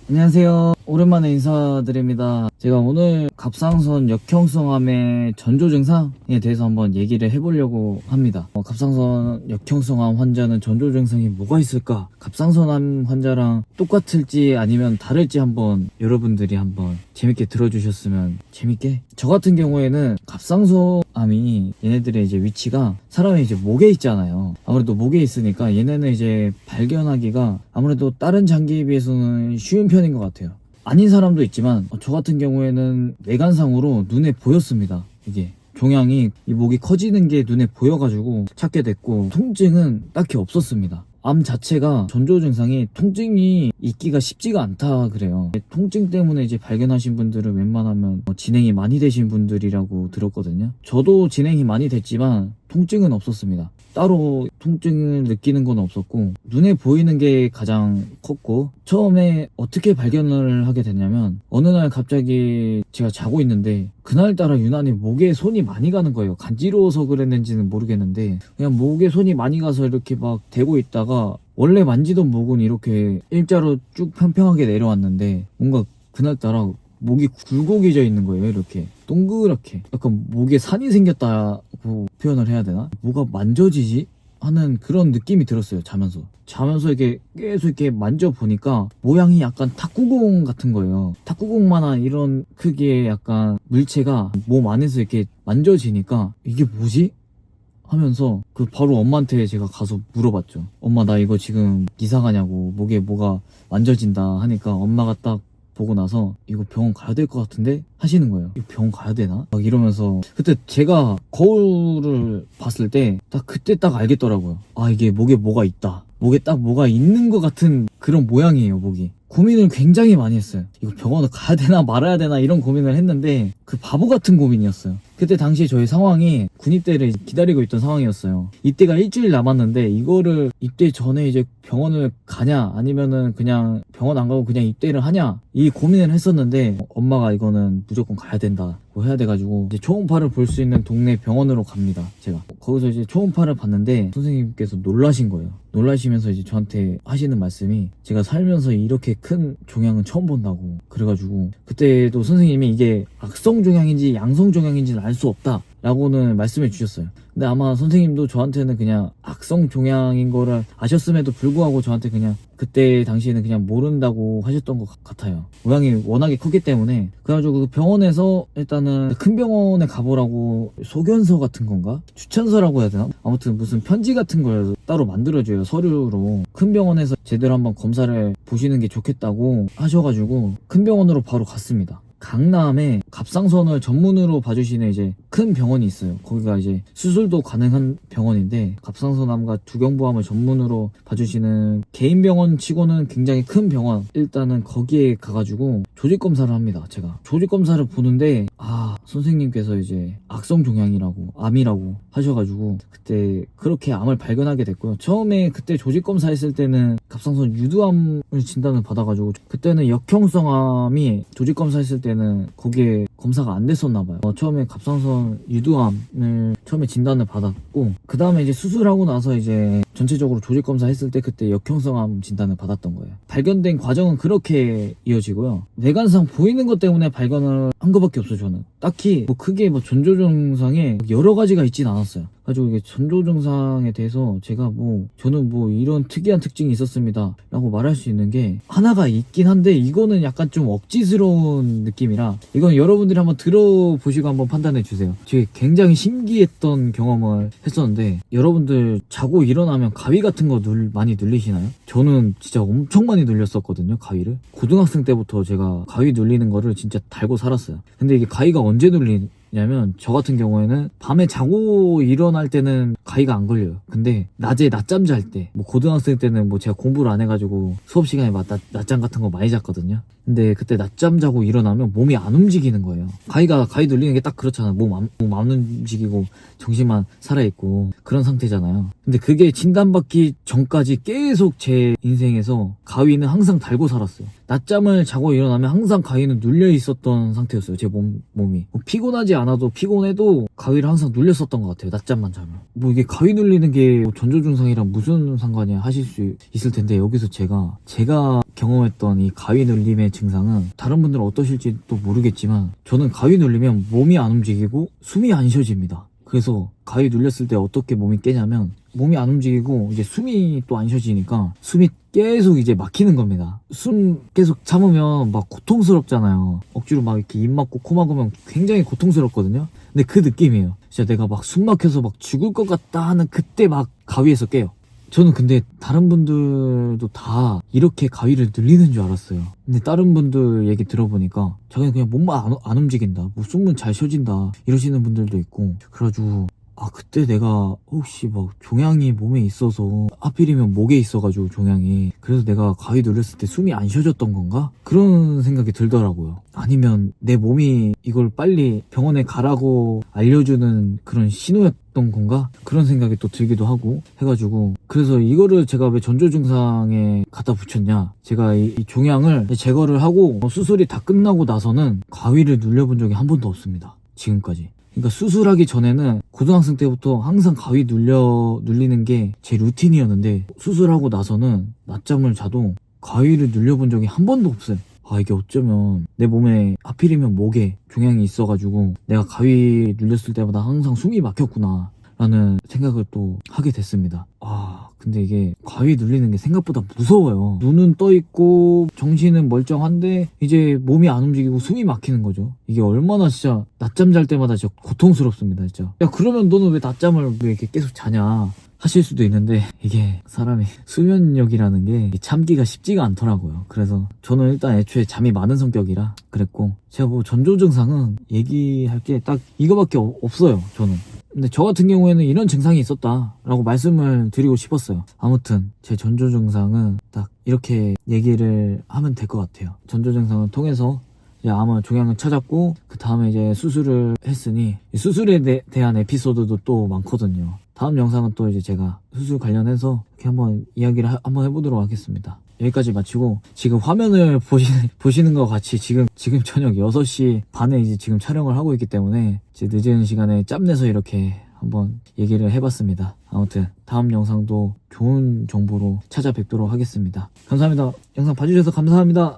안녕하세요. 오랜만에 인사드립니다. 제가 오늘 갑상선 역형성암의 전조 증상에 대해서 한번 얘기를 해보려고 합니다. 갑상선 역형성암 환자는 전조 증상이 뭐가 있을까? 갑상선암 환자랑 똑같을지 아니면 다를지 한번 여러분들이 한번 재밌게 들어주셨으면 재밌게? 저 같은 경우에는 갑상선암이 얘네들의 이제 위치가 사람의 이제 목에 있잖아요. 아무래도 목에 있으니까 얘네는 이제 발견하기가 아무래도 다른 장기에 비해서는 쉬운 편인 것 같아요. 아닌 사람도 있지만 저 같은 경우에는 외관상으로 눈에 보였습니다. 이게 종양이 이 목이 커지는 게 눈에 보여가지고 찾게 됐고, 통증은 딱히 없었습니다. 암 자체가 전조 증상이 통증이 있기가 쉽지가 않다 그래요. 통증 때문에 이제 발견하신 분들은 웬만하면 진행이 많이 되신 분들이라고 들었거든요. 저도 진행이 많이 됐지만 통증은 없었습니다. 따로 통증을 느끼는 건 없었고 눈에 보이는 게 가장 컸고, 처음에 어떻게 발견을 하게 됐냐면 어느 날 갑자기 제가 자고 있는데 그날따라 유난히 목에 손이 많이 가는 거예요. 간지러워서 그랬는지는 모르겠는데 그냥 목에 손이 많이 가서 이렇게 막 대고 있다가, 원래 만지던 목은 이렇게 일자로 쭉 평평하게 내려왔는데 뭔가 그날따라 목이 굴곡이져 있는 거예요. 이렇게 동그랗게 약간 목에 산이 생겼다고 표현을 해야 되나? 뭐가 만져지지? 하는 그런 느낌이 들었어요. 자면서 이렇게 계속 이렇게 만져보니까 모양이 약간 탁구공 같은 거예요. 탁구공만한 이런 크기의 약간 물체가 몸 안에서 이렇게 만져지니까 이게 뭐지? 하면서 바로 엄마한테 제가 가서 물어봤죠. 엄마, 나 이거 지금 이사 가냐고, 목에 뭐가 만져진다 하니까 엄마가 딱 보고 나서 이거 병원 가야 될 것 같은데 하시는 거예요. 이거 병원 가야 되나? 막 이러면서, 그때 제가 거울을 봤을 때 그때 딱 알겠더라고요. 아, 이게 목에 뭐가 있다. 목에 딱 뭐가 있는 것 같은 그런 모양이에요. 목이. 고민을 굉장히 많이 했어요. 이거 병원을 가야 되나 말아야 되나 이런 고민을 했는데 바보 같은 고민이었어요. 그때 당시에 저희 상황이 군입대를 기다리고 있던 상황이었어요. 입대가 일주일 남았는데 이거를 입대 전에 이제 병원을 가냐 아니면은 그냥 병원 안 가고 그냥 입대를 하냐, 이 고민을 했었는데 엄마가 이거는 무조건 가야 된다 해야 돼가지고 이제 초음파를 볼 수 있는 동네 병원으로 갑니다. 제가 거기서 이제 초음파를 봤는데 선생님께서 놀라신 거예요. 놀라시면서 이제 저한테 하시는 말씀이, 제가 살면서 이렇게 큰 종양은 처음 본다고. 그래가지고 그때도 선생님이 이게 악성 종양인지 양성 종양인지는 알 수 없다 라고는 말씀해 주셨어요. 근데 아마 선생님도 저한테는 그냥 악성 종양인 거를 아셨음에도 불구하고 저한테 그냥 그때 당시에는 그냥 모른다고 하셨던 것 같아요. 모양이 워낙에 컸기 때문에. 그래가지고 그 병원에서 일단은 큰 병원에 가보라고 소견서 같은 건가? 추천서라고 해야 되나? 아무튼 무슨 편지 같은 걸 따로 만들어줘요. 서류로. 큰 병원에서 제대로 한번 검사를 보시는 게 좋겠다고 하셔가지고 큰 병원으로 바로 갔습니다. 강남에 갑상선을 전문으로 봐주시는 이제 큰 병원이 있어요. 거기가 이제 수술도 가능한 병원인데 갑상선암과 두경부암을 전문으로 봐주시는 개인 병원 치고는 굉장히 큰 병원. 일단은 거기에 가가지고 조직검사를 합니다. 제가 조직검사를 보는데 선생님께서 이제 악성 종양이라고, 암이라고 하셔가지고 그때 그렇게 암을 발견하게 됐고요. 처음에 그때 조직검사 했을 때는 갑상선 유두암을 진단을 받아가지고, 그때는 역형성암이 조직검사 했을 때는 거기에 검사가 안 됐었나봐요. 처음에 갑상선 유두암을 처음에 진단을 받았고, 그 다음에 이제 수술하고 나서 이제 전체적으로 조직검사 했을 때 그때 역형성암 진단을 받았던 거예요. 발견된 과정은 그렇게 이어지고요. 외관상 보이는 것 때문에 발견을 한 것밖에 없어요. 저는 딱히 크게 전조 증상에 여러 가지가 있진 않았어요. 가지고 이게 전조 증상에 대해서 제가 저는 이런 특이한 특징이 있었습니다 라고 말할 수 있는 게 하나가 있긴 한데, 이거는 약간 좀 억지스러운 느낌이라 이건 여러분들이 한번 들어보시고 한번 판단해 주세요. 제가 굉장히 신기했던 경험을 했었는데, 여러분들 자고 일어나면 가위 같은 거 많이 눌리시나요? 저는 진짜 엄청 많이 눌렸었거든요. 가위를 고등학생 때부터 제가 가위 눌리는 거를 진짜 달고 살았어요. 근데 이게 가위가 언제 눌리냐면, 저 같은 경우에는 밤에 자고 일어날 때는 가위가 안 걸려요. 근데 낮에 낮잠 잘 때, 고등학생 때는 제가 공부를 안 해가지고 수업 시간에 낮잠 같은 거 많이 잤거든요. 근데 그때 낮잠 자고 일어나면 몸이 안 움직이는 거예요. 가위 눌리는 게 딱 그렇잖아. 몸 안 움직이고 정신만 살아있고 그런 상태잖아요. 근데 그게 진단받기 전까지 계속 제 인생에서 가위는 항상 달고 살았어요. 낮잠을 자고 일어나면 항상 가위는 눌려 있었던 상태였어요. 제 몸이. 피곤하지 않아도 피곤해도 가위를 항상 눌렸었던 것 같아요. 낮잠만 자면. 뭐 이게 가위 눌리는 게 전조 증상이랑 무슨 상관이야 하실 수 있을 텐데, 여기서 제가 경험했던 이 가위 눌림의 증상은 다른 분들은 어떠실지 또 모르겠지만, 저는 가위 눌리면 몸이 안 움직이고 숨이 안 쉬어집니다. 그래서 가위 눌렸을 때 어떻게 몸이 깨냐면, 몸이 안 움직이고 이제 숨이 또 안 쉬어지니까 숨이 계속 이제 막히는 겁니다. 숨 계속 참으면 막 고통스럽잖아요. 억지로 막 이렇게 입 막고 코 막으면 굉장히 고통스럽거든요. 근데 그 느낌이에요. 진짜 내가 막 숨 막혀서 막 죽을 것 같다 하는 그때 막 가위에서 깨요. 저는 근데 다른 분들도 다 이렇게 가위를 늘리는 줄 알았어요. 근데 다른 분들 얘기 들어보니까 자기는 그냥 몸만 안 움직인다, 뭐 숨은 잘 쉬어진다 이러시는 분들도 있고. 그래가지고 그때 내가 혹시 막 종양이 몸에 있어서, 하필이면 목에 있어가지고 종양이, 그래서 내가 가위 눌렸을 때 숨이 안 쉬어졌던 건가? 그런 생각이 들더라고요. 아니면 내 몸이 이걸 빨리 병원에 가라고 알려주는 그런 신호였던 건가? 그런 생각이 또 들기도 하고 해가지고, 그래서 이거를 제가 왜 전조 증상에 갖다 붙였냐, 제가 이 종양을 제거를 하고 수술이 다 끝나고 나서는 가위를 눌려본 적이 한 번도 없습니다. 지금까지. 그러니까 수술하기 전에는 고등학생 때부터 항상 가위 눌리는 게 제 루틴이었는데, 수술하고 나서는 낮잠을 자도 가위를 눌려본 적이 한 번도 없어요. 이게 어쩌면 내 몸에, 하필이면 목에 종양이 있어가지고 내가 가위 눌렸을 때마다 항상 숨이 막혔구나 라는 생각을 또 하게 됐습니다. 근데 이게 가위 눌리는 게 생각보다 무서워요. 눈은 떠있고 정신은 멀쩡한데 이제 몸이 안 움직이고 숨이 막히는 거죠. 이게 얼마나 진짜 낮잠 잘 때마다 진짜 고통스럽습니다, 진짜. 야, 그러면 너는 왜 낮잠을 왜 이렇게 계속 자냐 하실 수도 있는데, 이게 사람이 수면력이라는 게 참기가 쉽지가 않더라고요. 그래서 저는 일단 애초에 잠이 많은 성격이라 그랬고, 제가 뭐 전조 증상은 얘기할 게 딱 이거밖에 없어요, 저는. 근데 저 같은 경우에는 이런 증상이 있었다라고 말씀을 드리고 싶었어요. 아무튼 제 전조 증상은 딱 이렇게 얘기를 하면 될 것 같아요. 전조 증상을 통해서 이제 아마 종양을 찾았고, 그 다음에 이제 수술을 했으니, 수술에 대한 에피소드도 또 많거든요. 다음 영상은 또 이제 제가 수술 관련해서 이렇게 한번 이야기를 한번 해보도록 하겠습니다. 여기까지 마치고, 지금 화면을 보시는 것 같이 지금 저녁 6시 반에 이제 지금 촬영을 하고 있기 때문에 이제 늦은 시간에 짬내서 이렇게 한번 얘기를 해봤습니다. 아무튼 다음 영상도 좋은 정보로 찾아뵙도록 하겠습니다. 감사합니다. 영상 봐주셔서 감사합니다.